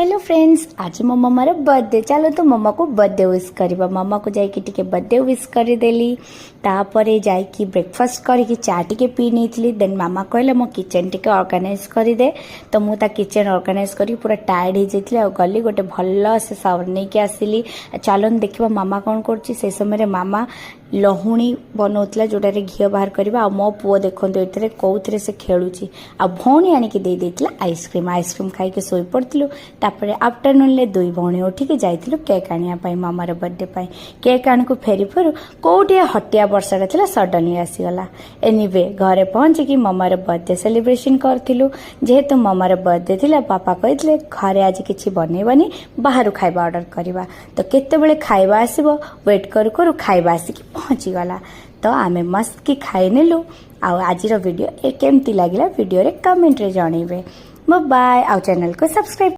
Hello friends, आज मो मम्मार birthday. चलो तो मम्मा को बर्थडे विश करवा। मम्मा को जाइए टिके बर्थडे विश करदेली। तापरे जाइए ब्रेकफास्ट करके चा टिके पी नहीं। देन मामा कहले मो किचन टिके ऑर्गेनाइज करदे। तो मुझे किचन ऑर्गेनाइज करी पूरा टायर्ड हो जाती। गली गोटे भल से सावर नहीं कि आसिली। चलन देखा मामा कौन कर समय मामा लहुणी बनाऊला जोटारे घी बाहर करवा। मो पुओ देखो ये कौन से खेलुची। आ भौणी आणिक देदेला आइसक्रीम। आइसक्रीम खाई शोई पड़ू। तापर आफ्टरनून ले दुई भौणी उठिक जाइलु केक आने मामार बर्थडे पाई। केक आने को फेरी फेरू कौटे हटिया वर्षा था सडनली आसीगला। एनिवे घरे पहुँचिकी ममार बर्थडे सेलिब्रेशन करूँ। जेहेतु ममार बर्थडे थिला पापा कहते घरे आज किसी बनइबानी बाहर खाइबा ऑर्डर करवा। तो केतेबेले खाइबा आसीबो वेट करू करू खाइबा आसिकी पहुँची गला। तो आमे मस्त की खाई नेलु। आज वीडियो केमती लगिला वीडियो रे कमेंट रे जणइबे। बाय। आउ चैनल को सब्सक्राइब।